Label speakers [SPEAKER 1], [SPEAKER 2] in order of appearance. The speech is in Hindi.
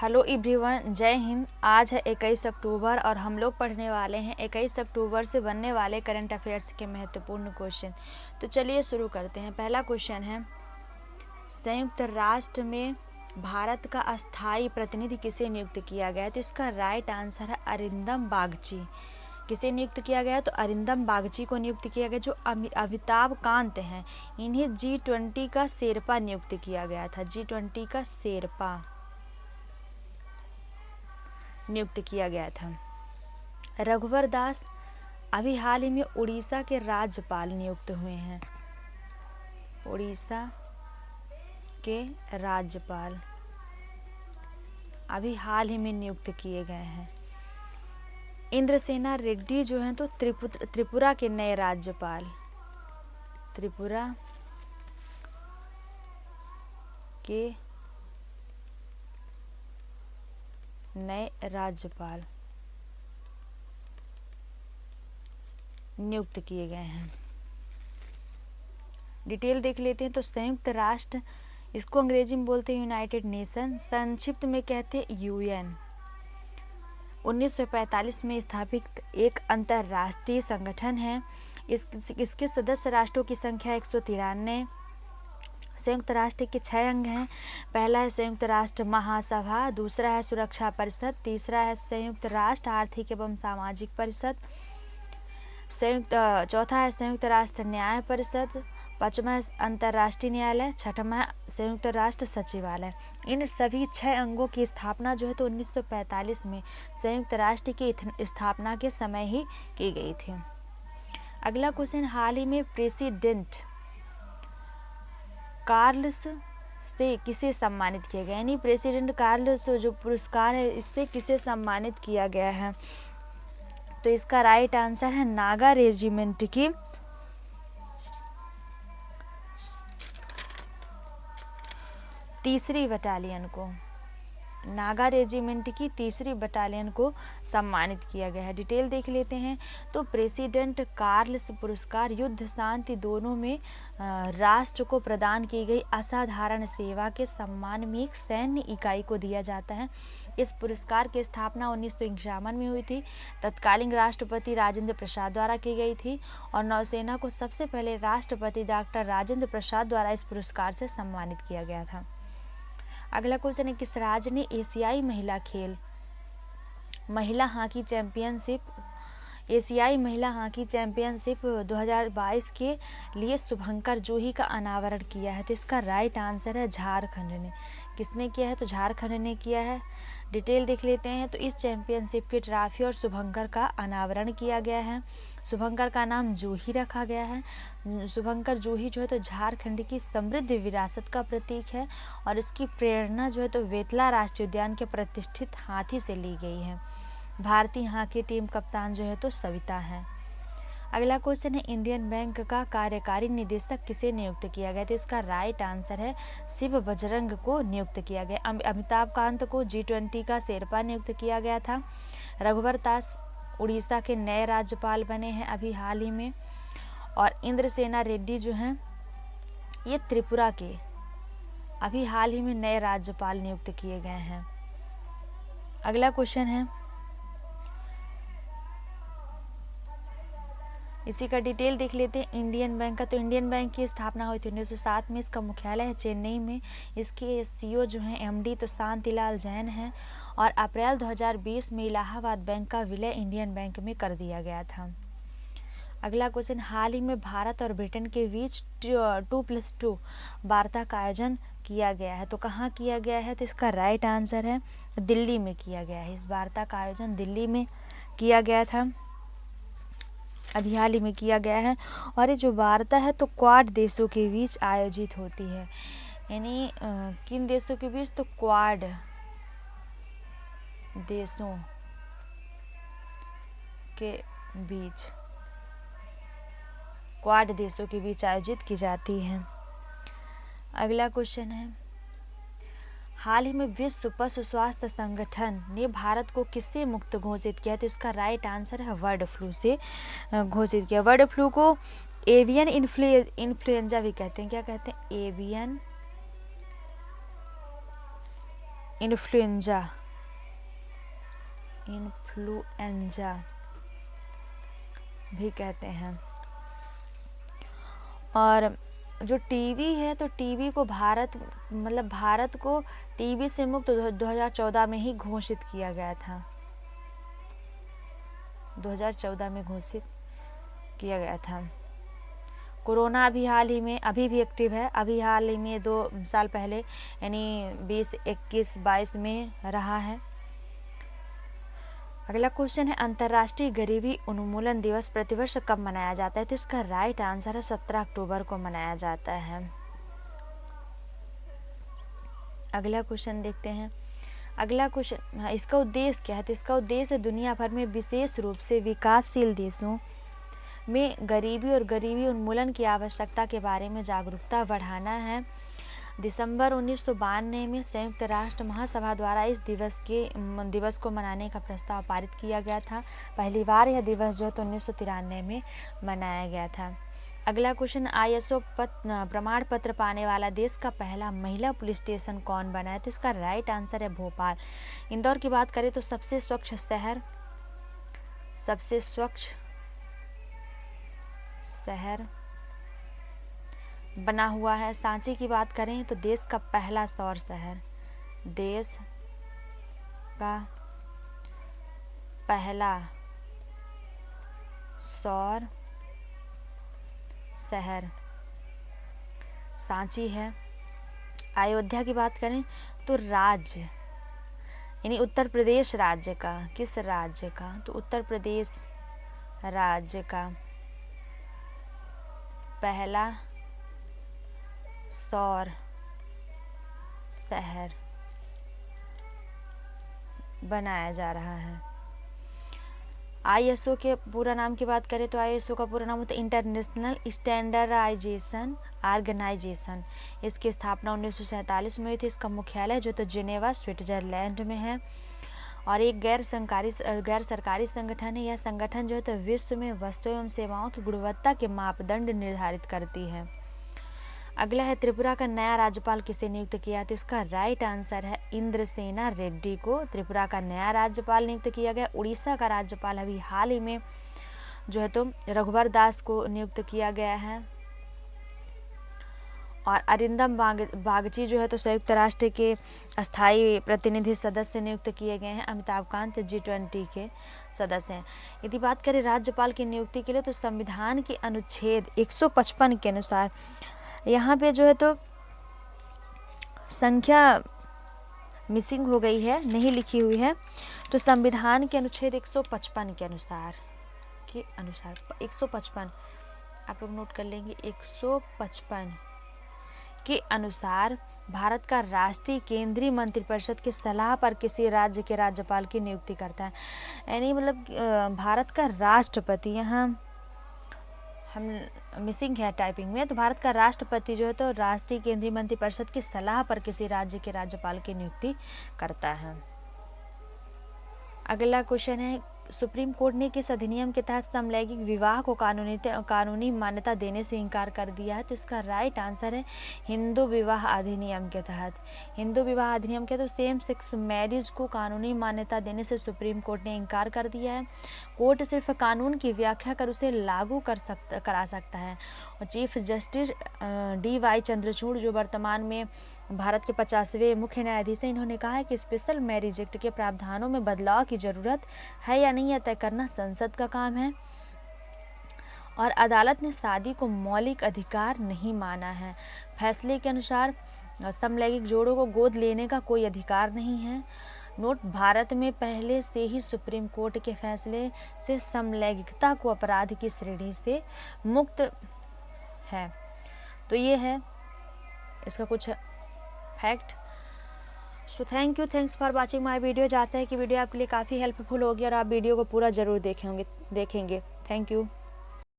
[SPEAKER 1] हेलो एवरीवन, जय हिंद। आज है 21 अक्टूबर और हम लोग पढ़ने वाले हैं 21 अक्टूबर से बनने वाले करंट अफेयर्स के महत्वपूर्ण क्वेश्चन। तो चलिए शुरू करते हैं। पहला क्वेश्चन है, संयुक्त राष्ट्र में भारत का अस्थायी प्रतिनिधि किसे नियुक्त किया गया है? तो इसका राइट आंसर है अरिंदम बागची। किसे नियुक्त किया गया? तो अरिंदम बागची को नियुक्त किया गया, जो अमिताभ कांत हैं। इन्हें G20 का शेरपा नियुक्त किया गया था। G20 का शेरपा नियुक्त किया गया था। रघुवर दास अभी हाल ही में उड़ीसा के राज्यपाल नियुक्त हुए हैं। उड़ीसा के राज्यपाल अभी हाल ही में नियुक्त किए गए हैं। इंद्रसेना रेड्डी जो हैं तो त्रिपुरा के नए राज्यपाल, त्रिपुरा के नए राज्यपाल नियुक्त किए गए हैं। डिटेल देख लेते हैं। तो संयुक्त राष्ट्र, इसको अंग्रेजी में बोलते हैं यूनाइटेड नेशन, संक्षिप्त में कहते हैं UN। 1945 में स्थापित एक अंतर्राष्ट्रीय संगठन है। इसके सदस्य राष्ट्रों की संख्या 193। संयुक्त राष्ट्र के 6 अंग हैं। पहला है संयुक्त राष्ट्र महासभा, दूसरा है सुरक्षा परिषद, तीसरा है संयुक्त राष्ट्र आर्थिक एवं सामाजिक परिषद, चौथा है संयुक्त राष्ट्र न्याय परिषद, पांचवा है अंतर्राष्ट्रीय न्यायालय, छठवां है संयुक्त राष्ट्र सचिवालय। इन सभी 6 अंगों की स्थापना जो है तो 1945 में संयुक्त राष्ट्र की स्थापना के समय ही की गई थी। अगला क्वेश्चन, हाल ही में प्रेसिडेंट कार्ल्स से किसे सम्मानित किया गया? यानी प्रेसिडेंट कार्ल्स जो पुरस्कार है, इससे किसे सम्मानित किया गया है? तो इसका राइट आंसर है नागा रेजिमेंट की 3री बटालियन को, नागा रेजिमेंट की 3री बटालियन को सम्मानित किया गया है। डिटेल देख लेते हैं। तो प्रेसिडेंट कार्ल्स पुरस्कार युद्ध शांति दोनों में राष्ट्र को प्रदान की गई असाधारण सेवा के सम्मान में एक सैन्य इकाई को दिया जाता है। इस पुरस्कार की स्थापना 1951 में हुई थी। तत्कालीन राष्ट्रपति राजेंद्र प्रसाद द्वारा की गई थी और नौसेना को सबसे पहले राष्ट्रपति डॉक्टर राजेंद्र प्रसाद द्वारा इस पुरस्कार से सम्मानित किया गया था। अगला क्वेश्चन है, किस राज्य ने एशियाई महिला हॉकी चैंपियनशिप 2022 के लिए शुभंकर जूही का अनावरण किया है? तो इसका राइट आंसर है झारखंड ने। किसने किया है? तो झारखंड ने किया है। डिटेल देख लेते हैं। तो इस चैंपियनशिप की ट्रॉफी और शुभंकर का अनावरण किया गया है। शुभंकर का नाम जूही रखा गया है। शुभंकर जूही जो है तो झारखंड की समृद्ध विरासत का प्रतीक है और इसकी प्रेरणा जो है तो वेतला राष्ट्रीय उद्यान के प्रतिष्ठित हाथी से ली गई है। भारतीय हॉकी टीम कप्तान जो है तो सविता है। अगला क्वेश्चन है, इंडियन बैंक का कार्यकारी निदेशक किसे नियुक्त किया गया? तो इसका राइट आंसर है शिव बजरंग को नियुक्त किया गया। अमिताभ कांत को G20 का शेरपा नियुक्त किया गया था। रघुवर दास उड़ीसा के नए राज्यपाल बने हैं अभी हाल ही में, और इंद्रसेना रेड्डी जो हैं ये त्रिपुरा के अभी हाल ही में नए राज्यपाल नियुक्त किए गए हैं। अगला क्वेश्चन है, इसी का डिटेल देख लेते हैं इंडियन बैंक का। तो इंडियन बैंक की स्थापना हुई थी 1907 में। इसका मुख्यालय है चेन्नई में। इसके CEO जो हैं MD तो शांतिलाल जैन हैं और अप्रैल 2020 में इलाहाबाद बैंक का विलय इंडियन बैंक में कर दिया गया था। अगला क्वेश्चन, हाल ही में भारत और ब्रिटेन के बीच 2+2 वार्ता का आयोजन किया गया है। तो कहाँ किया गया है? तो इसका राइट आंसर है दिल्ली में किया गया है। इस वार्ता का आयोजन दिल्ली में किया गया था, अभी हाल ही में किया गया है। और ये जो वार्ता है तो क्वाड देशों के बीच आयोजित होती है। यानी किन देशों के बीच? तो क्वाड देशों के बीच, क्वाड देशों के बीच आयोजित की जाती है। अगला क्वेश्चन है, हाल ही में विश्व पशु स्वास्थ्य संगठन ने भारत को किससे मुक्त घोषित किया? तो इसका राइट आंसर है बर्ड फ्लू से घोषित किया। बर्ड फ्लू को एवियन इन्फ्लुएंजा भी कहते हैं। क्या कहते हैं? एवियन इन्फ्लुएंजा भी कहते हैं। और जो टीबी है, तो टीबी को भारत को टीबी से मुक्त 2014 में ही घोषित किया गया था। 2014 में घोषित किया गया था। कोरोना अभी हाल ही में अभी भी एक्टिव है। अभी हाल ही में 2 साल पहले यानी 20, 21, 22 में रहा है। अगला क्वेश्चन है अंतर्राष्ट्रीय गरीबी उन्मूलन दिवस प्रतिवर्ष कब मनाया जाता है? तो इसका राइट आंसर है 17 अक्टूबर को मनाया जाता है। अगला क्वेश्चन देखते हैं। अगला क्वेश्चन, इसका उद्देश्य क्या है? तो इसका उद्देश्य दुनिया भर में विशेष रूप से विकासशील देशों में गरीबी और गरीबी उन्मूलन की आवश्यकता के बारे में जागरूकता बढ़ाना है। दिसंबर 1992 में संयुक्त राष्ट्र महासभा द्वारा इस दिवस को मनाने का प्रस्ताव पारित किया गया था। पहली बार यह दिवस जो है 1993 में मनाया गया था। अगला क्वेश्चन, ISO प्रमाण पत्र पाने वाला देश का पहला महिला पुलिस स्टेशन कौन बना है? तो इसका राइट आंसर है भोपाल। इंदौर की बात करें तो सबसे स्वच्छ शहर बना हुआ है। सांची की बात करें तो देश का पहला सौर शहर सांची है। अयोध्या की बात करें तो राज्य यानी उत्तर प्रदेश राज्य का, किस राज्य का? तो उत्तर प्रदेश राज्य का पहला सौर शहर बनाया जा रहा है। ISO के पूरा नाम की बात करें तो ISO का पूरा नाम होता है इंटरनेशनल स्टैंडर्डाइजेशन ऑर्गेनाइजेशन। इसकी स्थापना 1947 में हुई थी। इसका मुख्यालय जो तो जिनेवा स्विट्जरलैंड में है और एक गैर सरकारी संगठन है। यह संगठन जो है तो विश्व में वस्तुओं एवं सेवाओं की गुणवत्ता के मापदंड निर्धारित करती है। अगला है त्रिपुरा का नया राज्यपाल किसे नियुक्त किया? तो इसका राइट आंसर है इंद्रसेना रेड्डी को त्रिपुरा का नया राज्यपाल नियुक्त किया गया। उड़ीसा का राज्यपाल अभी हाल ही में जो है तो रघुवर दास को नियुक्त किया गया है। और अरिंदम बागची जो है तो संयुक्त राष्ट्र के अस्थायी प्रतिनिधि सदस्य नियुक्त किए गए हैं। अमिताभ कांत G20 के सदस्य हैं। यदि बात करें राज्यपाल की नियुक्ति के लिए तो संविधान के अनुच्छेद 155 के अनुसार यहाँ पे जो है तो संख्या मिसिंग हो गई है, नहीं लिखी हुई है। तो संविधान के अनुच्छेद 155 के अनुसार 155 आप लोग नोट कर लेंगे। 155 के अनुसार भारत का राष्ट्रीय केंद्रीय मंत्रिपरिषद की सलाह पर किसी राज्य के राज्यपाल की नियुक्ति करता है। यानी भारत का राष्ट्रपति, यहाँ हम मिसिंग है टाइपिंग में, तो भारत का राष्ट्रपति जो है तो राष्ट्रीय केंद्रीय मंत्रिपरिषद की सलाह पर किसी राज्य के राज्यपाल की नियुक्ति करता है। अगला क्वेश्चन है सुप्रीम कोर्ट ने किस अधिनियम के तहत समलैंगिक विवाह को कानूनी मान्यता देने से इनकार कर दिया है? तो इसका राइट आंसर है हिंदू विवाह अधिनियम के तहत। हिंदू विवाह अधिनियम के तो सेम सेक्स मैरिज को कानूनी मान्यता देने से सुप्रीम कोर्ट ने इनकार कर दिया है। कोर्ट सिर्फ कानून की व्याख्या कर उसे लागू करा सकता है। और चीफ जस्टिस DY चंद्रचूड़ जो वर्तमान में भारत के 50वें मुख्य न्यायाधीश हैं, इन्होंने कहा है कि स्पेशल मैरिज एक्ट के प्रावधानों में बदलाव की जरूरत है या नहीं, यह तय करना संसद का काम है। और अदालत ने शादी को मौलिक अधिकार नहीं माना है। फैसले के अनुसार समलैंगिक जोड़ों को गोद लेने का कोई अधिकार नहीं है। नोट, भारत में पहले से ही सुप्रीम कोर्ट के फैसले से समलैंगिकता को अपराध की श्रेणी से मुक्त है। तो ये है इसका कुछ fact. So thanks for watching my video. आशा है कि वीडियो आपके लिए काफ़ी हेल्पफुल होगी और आप वीडियो को पूरा ज़रूर देखेंगे। Thank you.